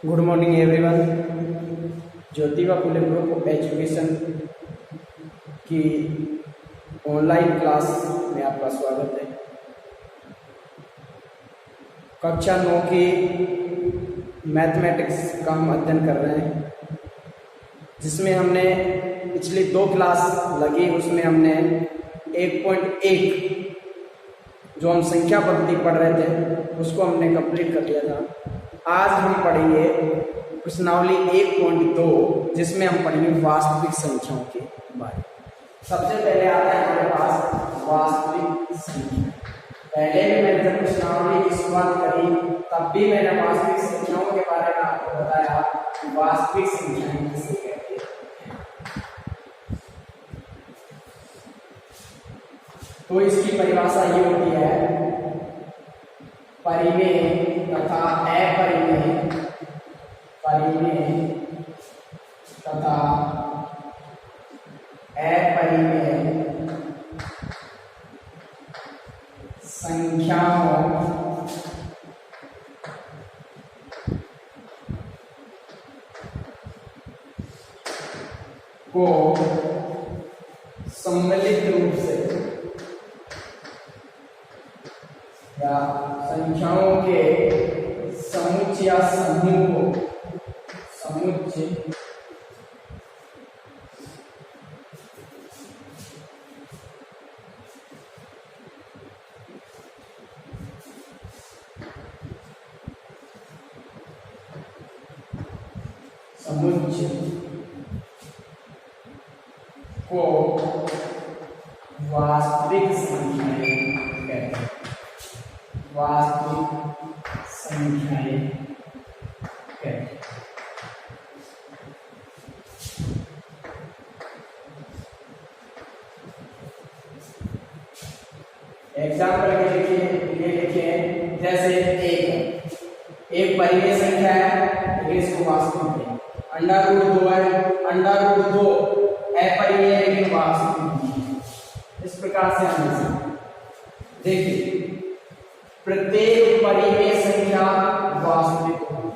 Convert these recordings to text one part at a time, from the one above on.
Good morning everyone. Jyotiba Phule group of education की online class में आपका स्वागत है। कक्षा 9 की मैथमेटिक्स का हम अध्ययन कर रहे हैं, जिसमें हमने पिछली 2 क्लास लगी, उसमें हमने 1.1 जो हम संख्या पद्धति पढ़ रहे थे उसको हमने कंप्लीट कर लिया था। आज हम पढ़ेंगे प्रश्नावली 1.2, जिसमें हम पढ़ेंगे वास्तविक संख्याओं के बारे में। सबसे पहले आता है हमारे पास वास्तविक संख्या। पहले भी मैंने जब प्रश्नावली की शुरुआत करी तब भी मैंने वास्तविक संख्याओं के बारे में आपको बताया कि वास्तविक संख्याएं किसे कहते हैं। तो इसकी परिभाषा ये होती है, परिमेय तथा अपरिमेय, परिमेय तथा अपरिमेय संख्याओं को सम्मिलित रूप से या संख्याओं के समुच्चय या समूह को समुच्चय को वास्तविक संख्याएं कहते हैं। वास्तविक संख्याएं कहते हैं। एग्जाम्पल के लिए लिखिए, जैसे एक परिमेय संख्या है लेकिन इसको वास्तविक नहीं। √2 है, √2 अपरिमेय लेकिन वास्तविक नहीं। इस प्रकार से हम देखिए, प्रत्येक परिमेय संख्या वास्तविक होगी,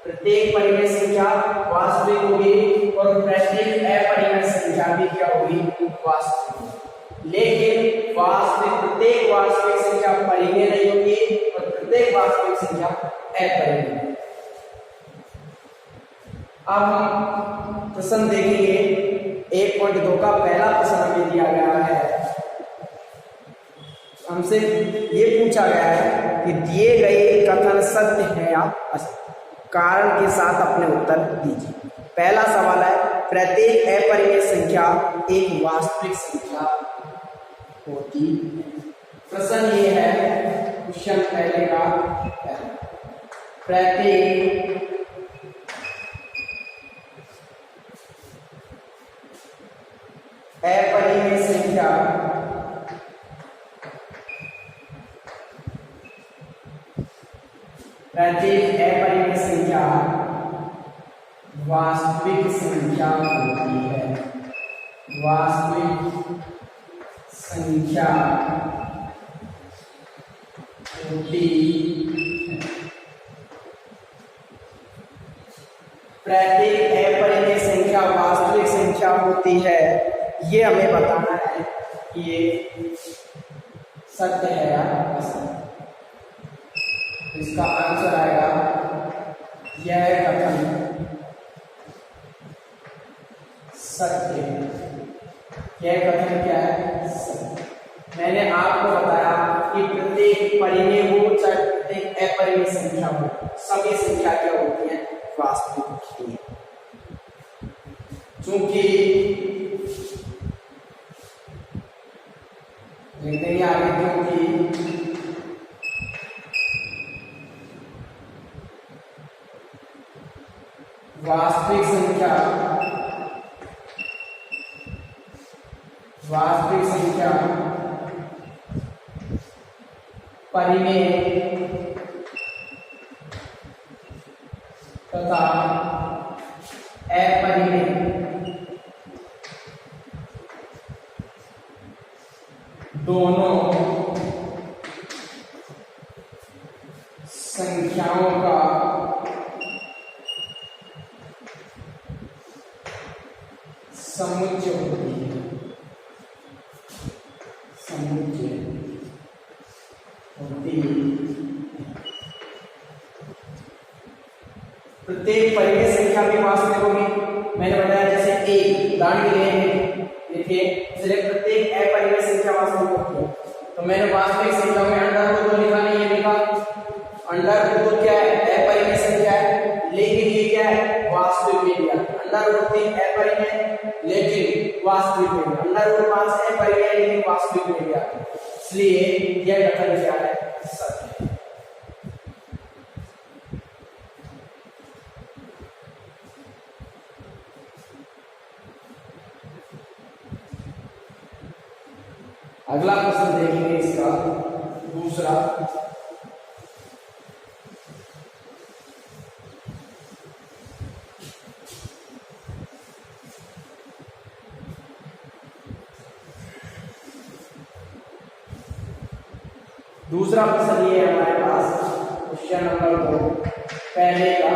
प्रत्येक परिमेय संख्या वास्तविक होगी और प्रत्येक अपरिमेय संख्या भी क्या होगी, वास्तविक। लेकिन प्रत्येक वास्तविक संख्या परिमेय नहीं होगी और प्रत्येक वास्तविक संख्या अपरिमेय। अब हम प्रश्न देखेंगे। 1.2 का पहला प्रश्न हमें दिया गया है। हमसे ये पूछा गया है कि दिए गए कथन सत्य है या असत्य, कारण के साथ अपने उत्तर दीजिए। पहला सवाल है, प्रत्येक अपरिमेय संख्या एक वास्तविक संख्या होती है। प्रश्न ये है, क्वेश्चन पहले का है, प्रत्येक अपरिमेय संख्या वास्तविक संख्या होती है। वास्तविक संख्या होती है। प्रत्येक अपरिमेय संख्या वास्तविक संख्या होती है, ये हमें बताना है कि ये सत्य है या असत्य। इसका आंसर आएगा, यह कथन सत्य है। यह कथन क्या है, सत्य। मैंने आपको बताया कि प्रत्येक परिमेय हो चाहे प्रत्येक अपरिमेय संख्या हो, सभी संख्या क्या होती है, वास्तविक होती है। चूंकि देखते हैं आगे, क्योंकि वास्तविक संख्या परिमेय तथा अपरिमेय दोनों संख्याओं का प्रत्येक परिमेय संख्या भी वास्तविक होगी। मैंने बताया जैसे एक उदाहरण के लिए देखिए, चलिए प्रत्येक अपरिमेय संख्या वास्तविक होती है, तो मैंने वास्तविक संख्या में अंडर रूट 2 लिखा नहीं है, लिखा अंडर रूट 2 क्या है, अपरिमेय संख्या है, लेकिन ये क्या है, वास्तविक में लिया। अंडर रूट 3 अपरिमेय लेकिन वास्तविक में, अंडर रूट 5 अपरिमेय लेकिन वास्तविक में लिया, इसलिए यह कथन क्या है, सत्य है। अगला प्रश्न देखेंगे इसका दूसरा। दूसरा प्रश्न ये है हमारे पास, क्वेश्चन नंबर 2 पहले का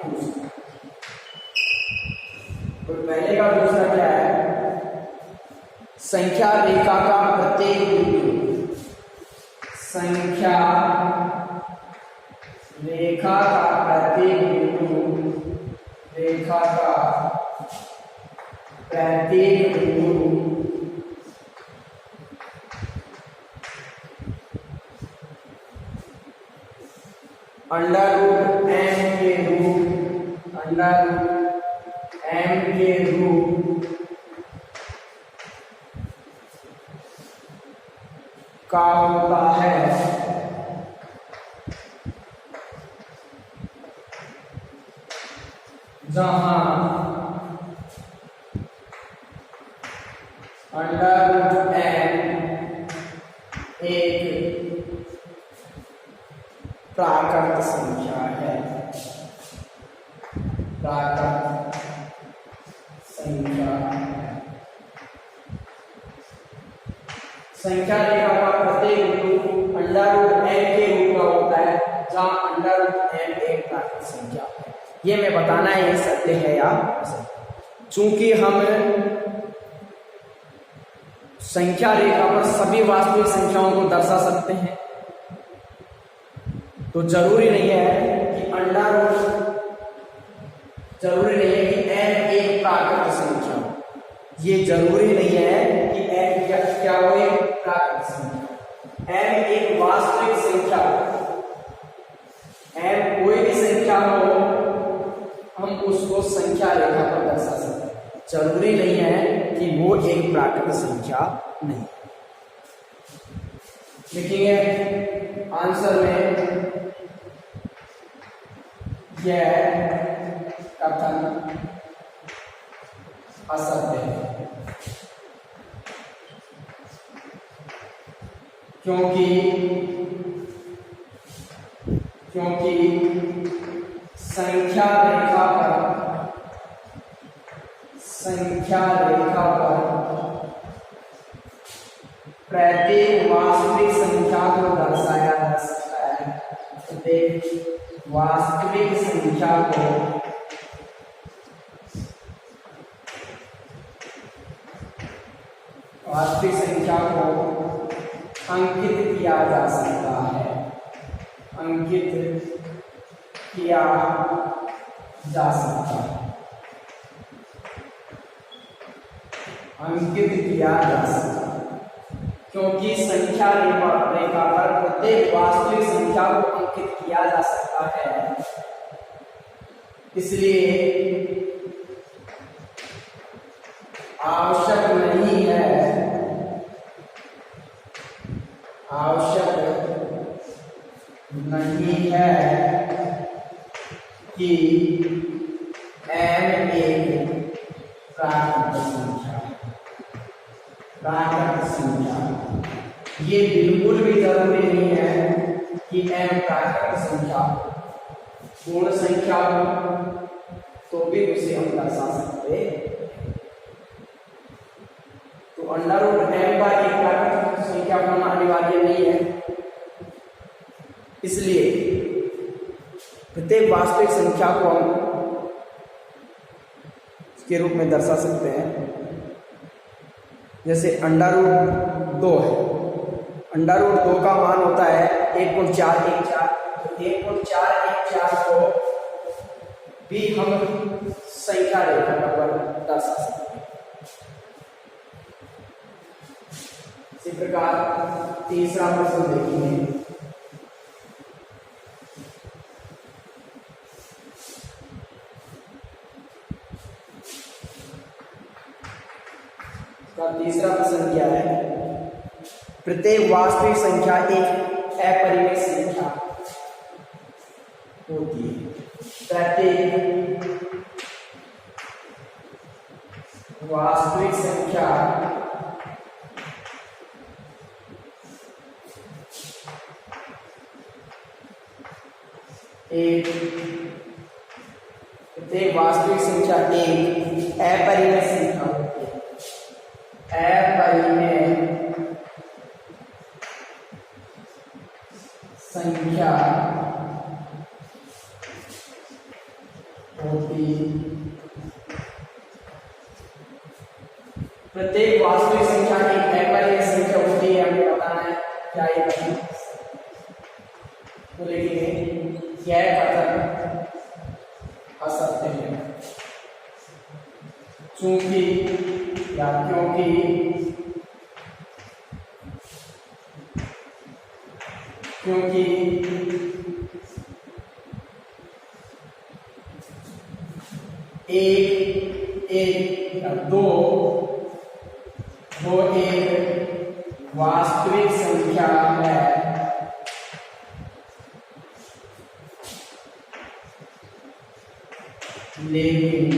दूसरा। तो पहले का दूसरा क्या है, संख्या रेखा का प्रत्येक बिंदु, संख्या रेखा का प्रत्येक बिंदु, रेखा का प्रत्येक बिंदु अंडर रूट m के रूट, अंडर रूट m के रूट का होता है, जहां अंडर रूट m एक प्राकृत संख्या है, प्राकृत संख्या है। संख्या रेखा का प्रत्येक बिंदु अंडर रूट m के रूप का होता है, जहां अंडर रूट m एक प्राकृत संख्या है। ये मैं बताना है ये सत्य है या असत्य। चूंकि हम संख्या रेखा पर सभी वास्तविक संख्याओं को दर्शा सकते हैं, तो जरूरी नहीं है कि अंडर रूट, जरूरी नहीं है कि m एक प्राकृत संख्या हो, ये जरूरी नहीं है कि m क्या हो, एक प्राकृत संख्या। m एक वास्तविक संख्या, m कोई भी संख्या हो, हम उसको संख्या रेखा पर दर्शा सकते हैं, जरूरी नहीं है कि वो एक प्राकृत संख्या नहीं। लिखेंगे आंसर में यह कथन असत्य है, क्योंकि संख्या रेखा पर प्रत्येक वास्तविक संख्या को दर्शाया जा सकता है, प्रत्येक वास्तविक संख्या को अंकित किया जा सकता है, अंकित किया जा सकता है, अंकित किया जा सकता है, क्योंकि संख्या रेखा पर प्रत्येक वास्तविक संख्या को अंकित किया जा सकता है, इसलिए आवश्यक नहीं है कि m एक प्राकृत संख्या, ये बिल्कुल भी जरूरी नहीं है कि m प्राकृत संख्या, पूर्ण संख्या तो भी उसे हम दर्शा सकते हैं। तो अंडर रूट m का एक प्राकृत संख्या होना अनिवार्य नहीं है, इसलिए प्रत्येक वास्तविक संख्या को हम के रूप में दर्शा सकते हैं। जैसे अंडर रूट 2 है, अंडर रूट 2 का मान होता है 1.414, तो 1.414 को भी हम संख्या रेखा पर दर्शा सकते हैं। इसी प्रकार तीसरा प्रश्न देखेंगे। तीसरा प्रश्न क्या है? प्रत्येक वास्तविक संख्या एक अपरिमेय संख्या होती है। प्रत्येक वास्तविक संख्या प्रत्येक वास्तविक संख्या एक अपरिमेय संख्या होती है। अपरिमेय संख्या होती। प्रत्येक वास्तविक संख्या एक अपरिमेय संख्या होती है, हमें बताना है क्या ये कथन। तो लिखेंगे यह कथन असत्य है, चूंकि या क्योंकि एक दो एक वास्तविक संख्या है, लेकिन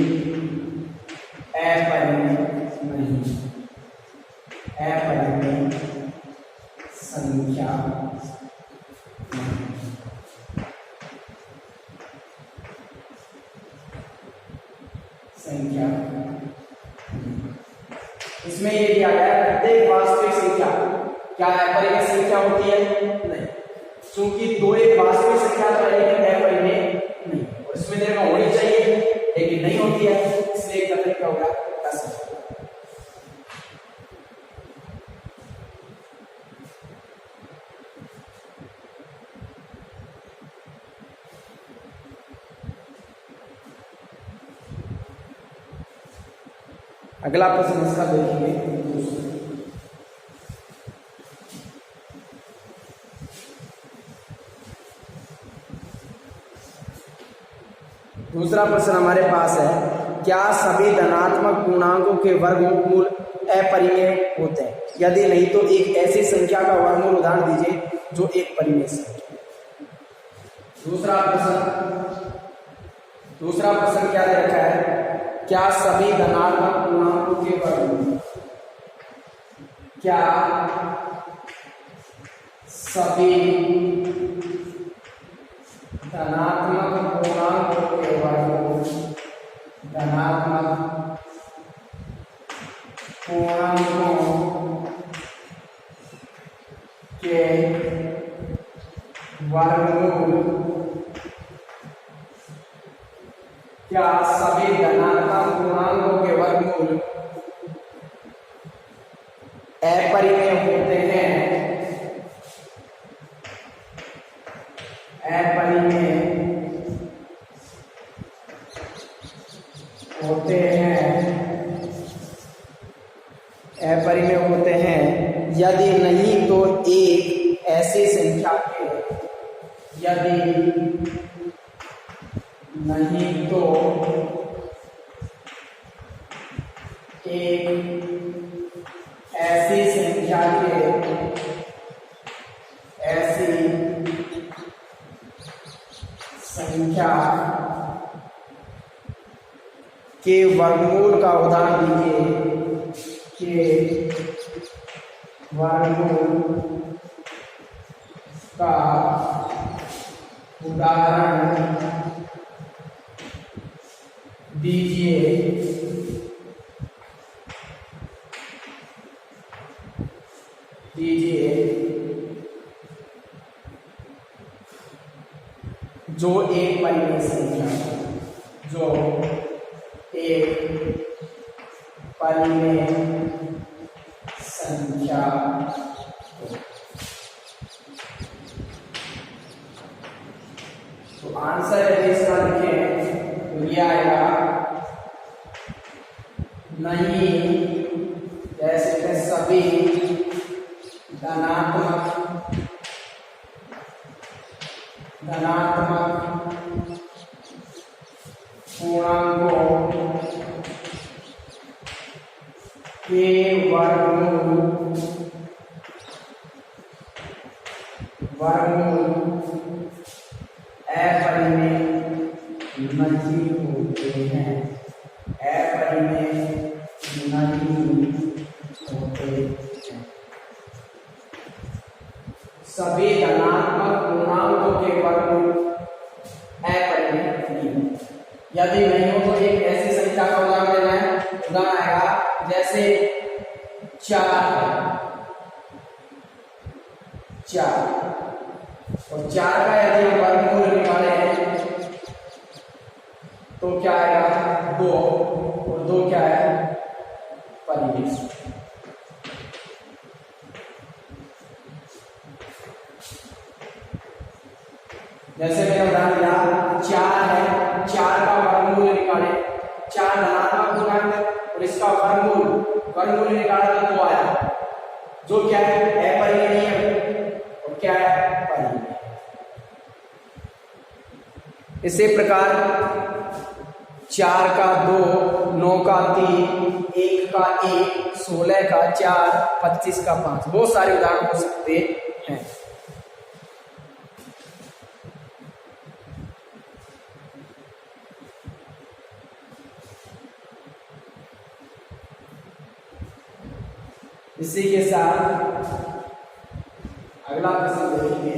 अपरिमेय नहीं, अपरिमेय संख्या इसमें ये दिया गया है प्रत्येक वास्तविक संख्या क्या अपरिमेय संख्या होती है? नहीं, क्योंकि दो एक वास्तविक संख्या तो है लेकिन अपरिमेय नहीं, और इसमें देखो होनी चाहिए लेकिन नहीं होती है, इसलिए कथन क्या होगा? असत्य। अगला प्रश्न इसका देखेंगे। दूसरा प्रश्न हमारे पास है, क्या सभी धनात्मक पूर्णांकों के वर्गमूल अपरिमेय होते हैं? यदि नहीं तो एक ऐसी संख्या का वर्गमूल उदाहरण दीजिए जो एक परिमेय संख्या। दूसरा प्रश्न क्या दे रखा है? क्या सभी धनात्मक पूर्णांकों के वर्गमूल, क्या सभी धनात्मक पूर्णांकों के वर्गमूल, धनात्मक पूर्णांकों के वर्गमूल, क्या सभी धनात्मक पूर्णांकों के वर्गमूल अपरिमेय होते हैं? अपरिमेय होते हैं, अपरिमेय होते हैं। यदि नहीं तो एक ऐसी संख्या के, यदि नहीं तो एक ऐसी संख्या के वर्गमूल का उदाहरण दीजिए, के वर्गमूल का उदाहरण दीजिए। जो एक परिमेय संख्या, जो एक परिमेय संख्या तो आंसर यदि इसका लिखें तो ये आएगा नहीं, जैसे कि सभी धनात्मक पूर्णांकों के वर्गमूल अपरिमेय नहीं होते हैं, अपरिमेय नहीं होते हैं। सभी धनात्मक पूर्णांकों के वर्गमूल अपरिमेय नहीं। यदि नहीं हो तो एक ऐसी संख्या का उदाहरण देना है। उदाहरण आएगा जैसे 4 और 4 का यदि हम वर्गमूल निकालें तो क्या आएगा 2, और 2 क्या है परिमेय। जैसे मैंने उदाहरण दिया 4 है, 4 का वर्गमूल निकाले, 4 धनात्मक पूर्णांक और इसका वर्गमूल निकाला तो 2 आया, जो क्या है अपरिमेय और क्या है परिमेय। इसी प्रकार 4 का 2, 9 का 3, 1 का 1, 16 का 4, 25 का 5, बहुत सारे उदाहरण हो सकते हैं। इसी के साथ अगला प्रश्न देखेंगे।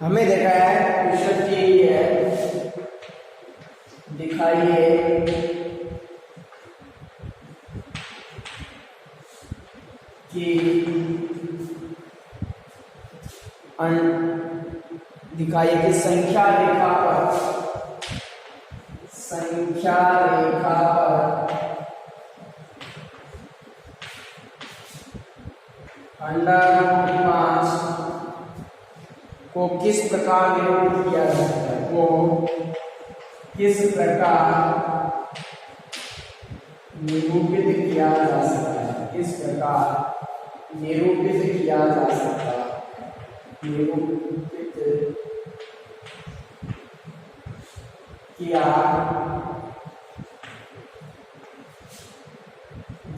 हमें देखा है क्वेश्चन की है, दिखाइए कि संख्या रेखा पर √5 को किस प्रकार निरूपित किया जा सकता है, वो किस प्रकार निरूपित किया जा सकता है, किस प्रकार निरूपित किया जा सकता है, निरूपित किया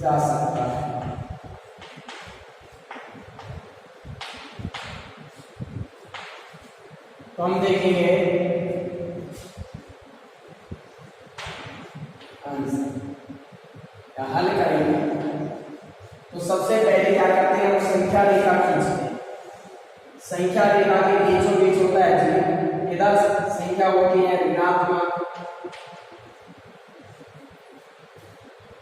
जा सकता है। तो हम देखेंगे हल करेंगे। तो सबसे पहले क्या करते हैं, हम संख्या रेखा खींचते हैं। संख्या रेखा के बीचों बीच होता है जी, इधर संख्या होती है ऋणात्मक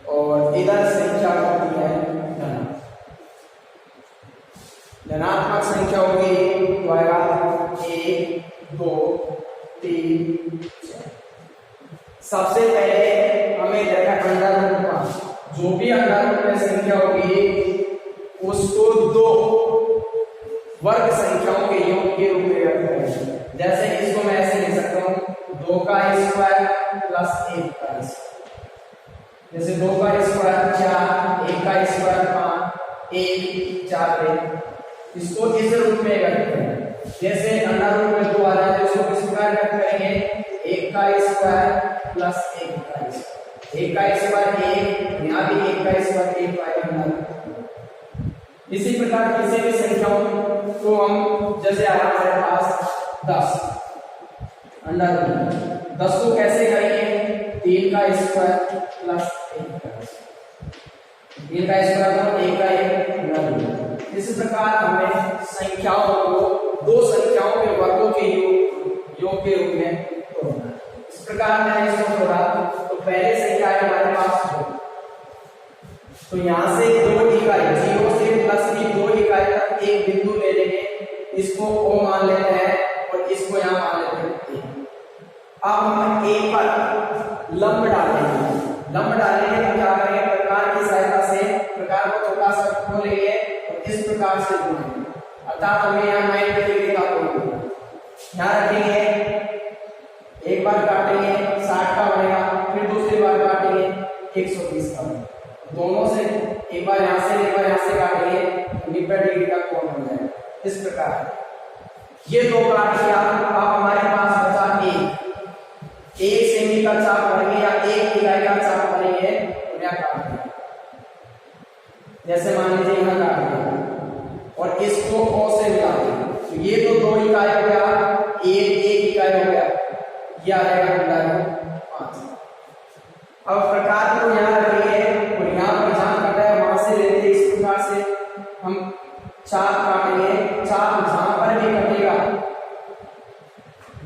और इधर संख्या होती है धनात्मक संख्या होगी तो आएगा 1 2 3 4। सबसे पहले हमें देखा √5, जो भी √5 में संख्या होगी उसको 2 वर्ग संख्याओं के योग के रूप में व्यक्त करेंगे। जैसे इसको मैं ऐसे लिख सकता हूँ 2 का स्क्वायर प्लस 1 का स्क्वायर। जैसे 2 का स्क्वायर 4, 1 का स्क्वायर 5, 1 4 1, इसको इस रूप में व्यक्त करेंगे। जैसे √2 में 2 आ जाए तो इसको किस प्रकार व्यक्त करेंगे, 1 का स्क्वायर प्लस 1 का स्क्वायर। 1 का स्क्वायर 1, यहाँ भी 1 का स्क्वायर 1 आएगा। इसी प्रकार किसी भी संख्याओं को हम, जैसे हमारे पास 10 10 को कैसे करेंगे, 3 का स्क्वायर प्लस 1 का स्क्वायर। 3 का स्क्वायर तो 1 का 1 इस प्रकार हमें संख्याओं को 2 संख्याओं के वर्गों के योग के रूप में तोड़ना है। इस प्रकार मैंने इसको तोड़ा तो पहले संख्या है हमारे पास 2, तो यहाँ से 2 इकाई 0 से प्लस की 2 इकाई तक एक बिंदु ले लेंगे, इसको O मान लेते हैं और इसको यहाँ मान लेते हैं। अब हम ए पर लंब डालेंगे। लंब डालेंगे तो क्या करेंगे, प्रकार की सहायता से प्रकार को छोटा सा खोलेंगे और इस प्रकार से घुमाएंगे, अर्थात हमें यहाँ 90 डिग्री का कोण यहाँ रखेंगे। एक बार काटेंगे 60 का बनेगा, फिर दूसरी बार काटेंगे 120 का बनेगा। दोनों से एक बार यहाँ से एक बार यहाँ से काटेंगे 90 डिग्री का कोण बन जाएगा। इस प्रकार ये दो काट लिया। अब हमारे पास बचा एक सेमी का चाप बनेंगे या 1 इकाई का चाप बनेंगे तो क्या काट देंगे, जैसे मान लीजिए यहाँ काट दिया और इसको ओ से मिला देंगे तो ये तो 2 इकाई हो गया, एक इकाई हो गया, ये आ जाएगा अंडर रूट 5। अब प्रकार को यहाँ रखेंगे और यहाँ पर जहां कटा है वहां से लेते इस प्रकार से हम चाप काटेंगे। चाप जहां पर भी कटेगा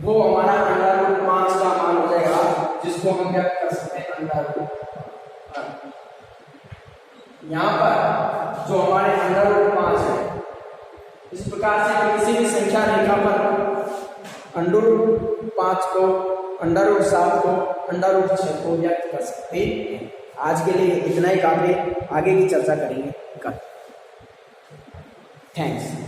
वो हमारा अंडर रूट 5 का मान हो जाएगा, जिसको हम व्यक्त कर सकते हैं अंडर रूट। यहाँ पर जो हमारे अंडर रूट 5 है, इस प्रकार से किसी भी संख्या रेखा पर अंडर रूट 5 को, अंडर रूट 7 को, अंडर रूट 6 को व्यक्त कर सकते हैं। आज के लिए इतना ही काफी, आगे की चर्चा करेंगे कल। थैंक्स।